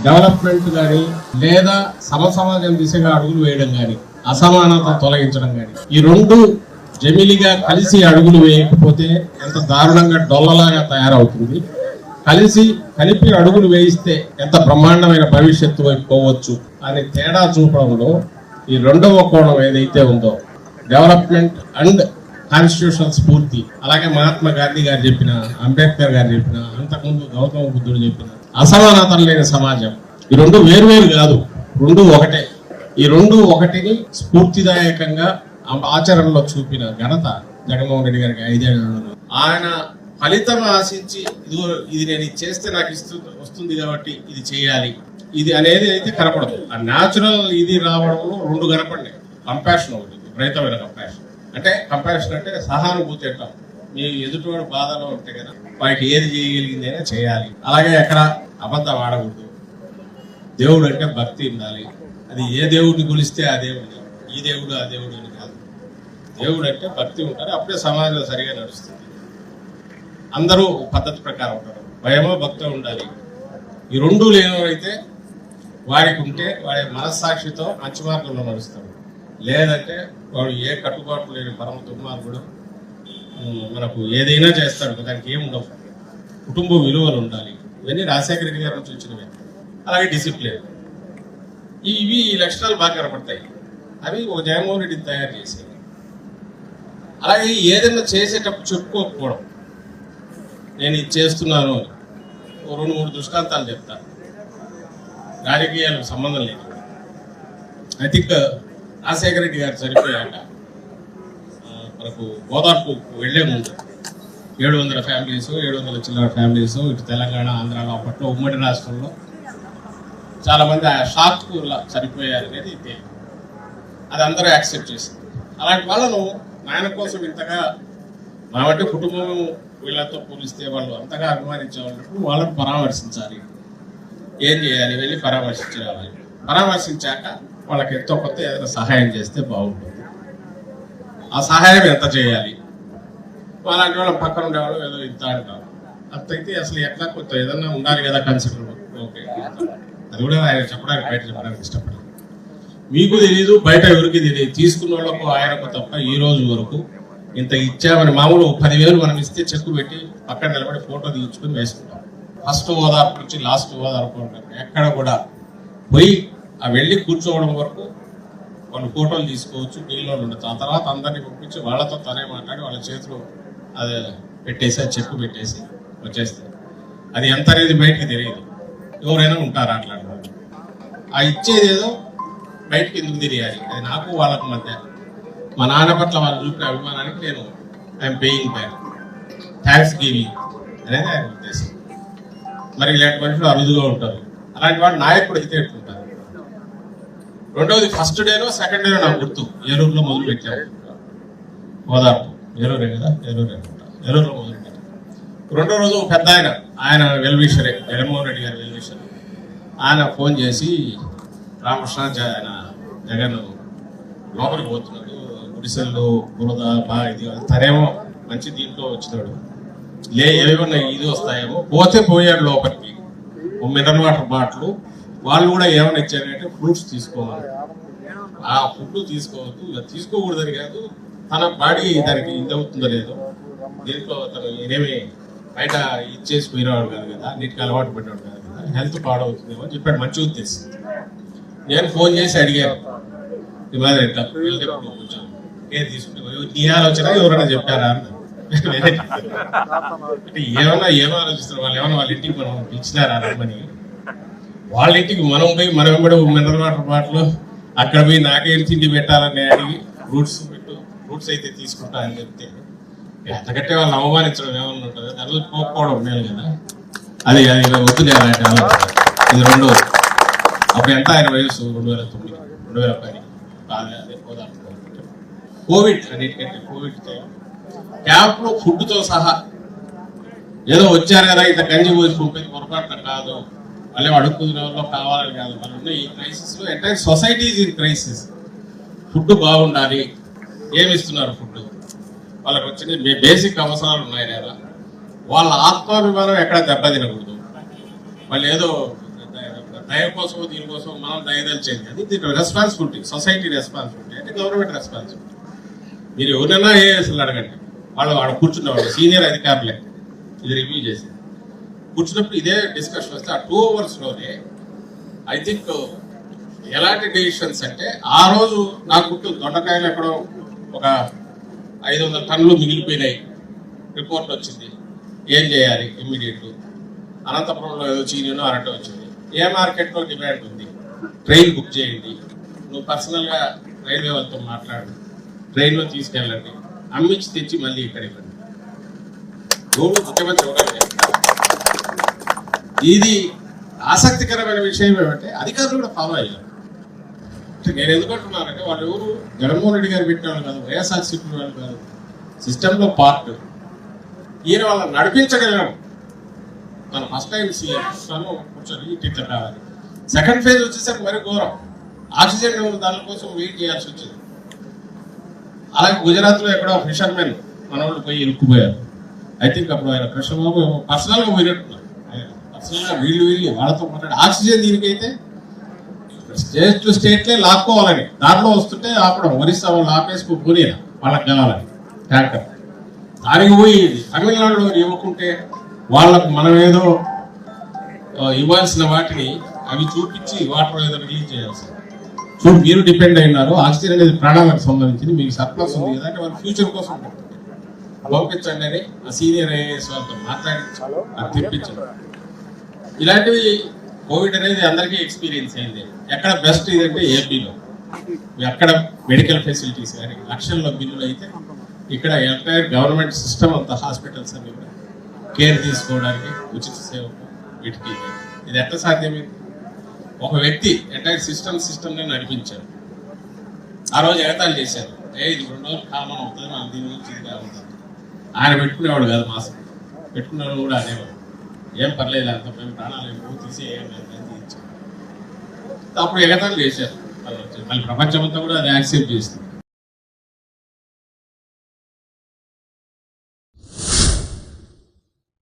Development కానీ లేదా సమాజం దిశగా అడుగులు వేయడం కానీ అసమానత తొలగించడం కానీ ఈ రెండు జమిలిగా కలిసి అడుగులు వేయకపోతే ఎంత దారుణంగా డొల్లలాగా తయారవుతుంది. కలిపి అడుగులు వేయిస్తే ఎంత బ్రహ్మాండమైన భవిష్యత్తు వైపు పోవచ్చు అని తేడా చూపడంలో ఈ రెండవ కోణం ఏదైతే ఉందో డెవలప్మెంట్ అండ్ కాన్స్టిట్యూషన్ స్ఫూర్తి, అలాగే మహాత్మా గాంధీ గారు చెప్పిన, అంబేద్కర్ గారు చెప్పిన, అంతకుముందు గౌతమ బుద్ధుడు చెప్పిన అసమానతలు లేని సమాజం, ఈ రెండు వేరువేరు కాదు, రెండు ఒకటే. ఈ రెండు ఒకటిని స్ఫూర్తిదాయకంగా ఆచరణలో చూపిన ఘనత జగన్మోహన్ రెడ్డి గారికి 5 ఏళ్లలో. ఆయన ఫలితం ఆశించి ఇది నేను చేస్తే నాకు వస్తుంది కాబట్టి ఇది చేయాలి ఇది అనేది అయితే కనపడదు. ఆ న్యాచురల్ ఇది రావడంలో రెండు కనపడినాయి. కంపాషన్ ఒకటి, విపరీతమైన కంపాషన్. అంటే కంపాషన్ అంటే సహానుభూతి అంటాం. మీ ఎదుటివాడు బాధలో ఉంటే కదా వారికి ఏది చేయగలిగింది అయినా చేయాలి. అలాగే ఎక్కడ అబద్ధం ఆడకూడదు. దేవుడు అంటే భక్తి ఉండాలి. అది ఏ దేవుడిని కొలిస్తే ఆ దేవుడిని, ఈ దేవుడు ఆ దేవుడు అని కాదు. దేవుడు అంటే భక్తి ఉంటారు, అప్పుడే సమాజం సరిగా నడుస్తుంది. అందరూ పద్ధతి ప్రకారం ఉంటారు. భయమో భక్తో ఉండాలి. ఈ రెండు లేనైతే వారికి ఉంటే వాడి మనస్సాక్షితో మంచి మార్గంలో నడుస్తాడు. లేదంటే వాడు ఏ కట్టుబాట్లు లేని పరమ దుర్మార్గుడు మనకు ఏదైనా చేస్తాడు. దానికి ఏముండవు. కుటుంబ విలువలు ఉండాలి. ఇవన్నీ రాజశేఖర రెడ్డి గారి నుంచి వచ్చినవే. అలాగే డిసిప్లిన్, ఇవి ఈ లక్షణాలు బాగా కనపడతాయి. అవి ఒక జగన్మోహన్ రెడ్డిని తయారు చేసేవి. అలాగే ఏదైనా చేసేటప్పుడు చెప్పుకోకపోవడం, నేను ఇది చేస్తున్నాను అని 2-3 దృష్టాంతాలు చెప్తాను. రాజకీయాలకు సంబంధం లేదు. ఐ థింక్ రాజశేఖర రెడ్డి గారు చనిపోయాక మనకు గోదావరికి వెళ్లే ముందు 700 ఫ్యామిలీస్, 700 చిల్లర ఫ్యామిలీస్ ఇటు తెలంగాణ, ఆంధ్రాలో అప్పట్లో ఉమ్మడి రాష్ట్రంలో చాలా మంది ఆ షాక్ చనిపోయారు అనేది అది అందరూ యాక్సెప్ట్ చేసింది. అలాంటి వాళ్ళను ఆయన కోసం ఇంతగా అంటే కుటుంబం వీళ్ళతో పోలిస్తే వాళ్ళు అంతగా అభిమానించే వాళ్ళని పరామర్శించాలి. ఏం చేయాలి? వెళ్ళి పరామర్శించి రావాలి. పరామర్శించాక వాళ్ళకి ఎంతో కొత్త ఏదైనా సహాయం చేస్తే బాగుంటుంది. ఆ సహాయం ఎంత చేయాలి? అలాంటి వాళ్ళ పక్కన ఉండేవాళ్ళు ఏదో ఇంత అంటారు. అంతైతే అసలు ఎట్లా కొత్త ఏదన్నా ఉండాలి కదా కన్సిడర్. ఓకే, అది కూడా ఆయన చెప్పడానికి బయట చెప్పడానికి ఇష్టపడదు. మీకు తెలియదు, బయట ఎవరికి తెలియదు. తీసుకున్న వాళ్ళకు ఆయనకు తప్ప ఈ రోజు వరకు ఇంత ఇచ్చామని మామూలు 10,000 మనం ఇస్తే చెక్కు పెట్టి పక్కన నిలబడి ఫోటో తీయించుకుని వేసుకుంటాం. ఫస్ట్ ఓదార్పు నుంచి లాస్ట్ ఓదార్పు ఉంటారు. ఎక్కడ కూడా పోయి ఆ వెళ్ళి కూర్చోవడం వరకు వాళ్ళు ఫోటోలు తీసుకోవచ్చు, నీళ్ళు ఉండొచ్చు. ఆ తర్వాత అందరినీ పంపించి వాళ్ళతో తనే మాట్లాడి వాళ్ళ చేతిలో అదే పెట్టేసి ఆ చెక్కు పెట్టేసి వచ్చేస్తారు. అది ఎంత అనేది బయటికి తెలియదు. ఎవరైనా ఉంటారు అట్లాంటి వాళ్ళు. ఆ ఇచ్చేది ఏదో బయటకి ఎందుకు తెలియాలి? అది నాకు వాళ్ళకు మధ్య మా నాన్న పట్ల వాళ్ళు చూపిన అభిమానానికి నేను I'm paying back, thanks giving అనేది ఆయన ఉద్దేశం. మరి ఇలాంటి మనుషులు అరుదుగా ఉంటారు. అలాంటి వాళ్ళు నాయకుడు అయితే ఎట్లుంటారు. రెండవది, ఫస్ట్ డేలో సెకండ్ డేలో నాకు గుర్తు ఏలూరులో మొదలు పెట్టాము. ఓదార్పు ఏలూరే కదా, ఏలూరులో మొదలు పెట్టాము. రెండో రోజు పెద్ద ఆయన వెల్విషరే, జగన్మోహన్ రెడ్డి గారి వెల్విషర్. ఆయన ఫోన్ చేసి రామకృష్ణ ఆయన జగన్ లోపలికి పోతున్నాడు, గుడిసెల్లో బురద బాగా ఇది తనేమో మంచి దీంట్లో వచ్చినాడు, ఏమన్నా ఇది వస్తాయేమో. పోయాడు లోపలికి. మినరల్ వాటర్ బాటిల్ వాళ్ళు కూడా ఏమైనా ఇచ్చారంటే ఫ్రూట్స్ తీసుకోవాలి. ఆ ఫుడ్ తీసుకోవద్దు, తీసుకోకూడదని కాదు, తన బాడీ దానికి ఇది అవుతుందో లేదో, దీంట్లో తను ఏమీ బయట ఇచ్చేసి పోయినవాడు కాదు కదా, నీటికి అలవాటు పడినాడు కాదు కదా, హెల్త్ పాడవుతుందేమో అని చెప్పాడు. మంచి ఉద్దేశం. నేను ఫోన్ చేసి అడిగాను, ఎట్లా కొంచెం ఏం తీసుకుంటే నీ ఆలోచన ఎవరైనా చెప్పారా అన్న. అంటే ఏమో ఆలోచిస్తారు వాళ్ళు. ఏమన్నా వాళ్ళ ఇంటికి మనం ఇచ్చినారా రమ్మని? వాళ్ళ ఇంటికి మనం పోయి మనం వెంబడి మినరల్ వాటర్ బాటిల్ అక్కడ పోయి నాకేం తిండి పెట్టాలని అడిగి ఫ్రూట్స్ అయితే తీసుకుంటా అని చెప్తే ఎంతకంటే వాళ్ళని అవమానించడం ఏమన్నా ఉంటుంది. దానిలో పోకపోవడం మేలు కదా. అది వద్దులే అలాంటి ఆలోచన. ఇది రెండోది. అప్పుడు ఎంత ఆయన వయసు? 2009, 2010. అదే కోవిడ్, అన్నిటికంటే కోవిడ్ క్యాంప్ లో ఫుడ్ తో సహా ఏదో వచ్చారు కదా ఇంత గంజి పోసి పంపేది పొరపాటున కాదు. మళ్ళీ అడుక్కునే వాళ్ళు కావాలని కాదు. వాళ్ళు ఉన్న ఈ క్రైసిస్ లో entire society is in crisis. Food బాగుండాలి. ఏమి ఇస్తున్నారు ఫుడ్? వాళ్ళకి వచ్చిన బేసిక్ అవసరాలు ఉన్నాయి లేదా? వాళ్ళ ఆత్మాభిమానం ఎక్కడ దెబ్బతినకూడదు. వాళ్ళు ఏదో దయ కోసం దీనికోసం మనం దయదలిచేది అది దీని రెస్పాన్సిబిలిటీ, సొసైటీ రెస్పాన్సిబిలిటీ అంటే గవర్నమెంట్ రెస్పాన్సిబిలిటీ. మీరు ఎవరైనా అసలు అడగండి, వాళ్ళు కూర్చున్నవాళ్ళు సీనియర్ అధికారులే ఇది రివ్యూ చేసి కూర్చున్నప్పుడు ఇదే డిస్కషన్ వస్తే ఆ 2 అవర్స్లోనే ఐ థింక్ ఎలాంటి డెసిషన్స్ అంటే ఆ రోజు నాకు దొండకాయలు ఎక్కడో ఒక 500 టన్నులు మిగిలిపోయినాయి రిపోర్ట్ వచ్చింది, ఏం చేయాలి ఇమ్మీడియట్. అనంతపురంలో ఏదో చీనినో అరటి వచ్చింది, ఏ మార్కెట్లో డిమాండ్ ఉంది, ట్రైన్ బుక్ చేయండి, నువ్వు పర్సనల్గా రైల్వే వాళ్ళతో మాట్లాడు, ట్రైన్లో తీసుకెళ్ళండి, అమ్మించి తెచ్చి మళ్ళీ ఇక్కడ ఇవ్వండి. ఎవరు ముఖ్యమంత్రి ఎవరైనా ఇది ఆసక్తికరమైన విషయం ఏమంటే అధికారులు కూడా ఫాలో అయ్యారు. నేను ఎందుకంటున్నానంటే వాళ్ళు ఎవరు జగన్మోహన్ రెడ్డి గారు పెట్టిన వాళ్ళు కాదు, వైఎస్ఆర్సీపీ వాళ్ళు కాదు, సిస్టంలో పార్ట్. ఈయన వాళ్ళని నడిపించగలిగాం. తను ఫస్ట్ టైం సీఎం తను కూర్చొని ఇట్లా కావాలి. సెకండ్ ఫేజ్ వచ్చేసరికి మరి ఘోరం, ఆక్సిజన్ దానికోసం వెయిట్ చేయాల్సి వచ్చింది. అలాగే గుజరాత్లో ఎక్కడో ఫిషర్మెన్ మన వాళ్ళు పోయి ఇరుక్కుపోయారు. ఐ థింక్ అప్పుడు ఆయన కృష్ణబాబు పర్సనల్గా పోయినట్టున్నారు, పర్సనల్గా వీళ్ళు వాళ్ళతో మాట్లాడి ఆక్సిజన్ దీనికైతే స్టేట్ టు స్టేట్లే లాక్కోవాలని దాంట్లో వస్తుంటే ఆపడం, ఒరిస్సా వాళ్ళు ఆపేసుకు పోనీ వాళ్ళకి కావాలని ట్యాంకర్ దానికి పోయి తమిళనాడులో ఇవ్వకుంటే వాళ్ళకు మనం ఏదో ఇవ్వాల్సిన వాటిని అవి చూపించి వాటర్ ఏదో రిలీజ్ చేయాల్సింది. సో మీరు డిపెండ్ అయినారు, ఆక్సిజన్ అనేది ప్రాణాలకు సంబంధించింది, మీకు సర్ప్లస్ ఉంది కదా అంటే వాళ్ళ ఫ్యూచర్ కోసం పంపించండి అని ఆ సీనియర్ ఐఏఎస్ వాళ్ళతో మాట్లాడించి అది తెప్పించారు. ఇలాంటివి కోవిడ్ అనేది అందరికీ ఎక్స్పీరియన్స్ అయింది. ఎక్కడ బెస్ట్ ఇదంటే ఏపీలో ఎక్కడ మెడికల్ ఫెసిలిటీస్ కానీ లక్షల్లో బిల్లులు అయితే ఇక్కడ ఎంటైర్ గవర్నమెంట్ సిస్టమ్ అంత హాస్పిటల్స్ అన్ని కూడా కేర్ తీసుకోవడానికి ఉచిత సేవకు వీటికి ఇది ఎట్లా సాధ్యమైంది? ఒక వ్యక్తి ఎంటైర్ సిస్టమ్ని నడిపించారు. ఆ రోజు ఎగతాళి చేశారు, ఇది 2 రోజులు కామన్ అవుతుంది, మనం దీని నుంచి ఇది అవుతుంది. ఆయన పెట్టుకునేవాడు కాదు, మాస్క్ పెట్టుకునేవాడు కూడా అనేవాడు ఏం పర్లేదు అంత మేము ప్రాణాలు ఎక్కువ తీసి తీయించారు. అప్పుడు ఎగతాళి చేశారు. మళ్ళీ ప్రపంచమంతా కూడా అది యాక్సెప్ట్ చేస్తుంది.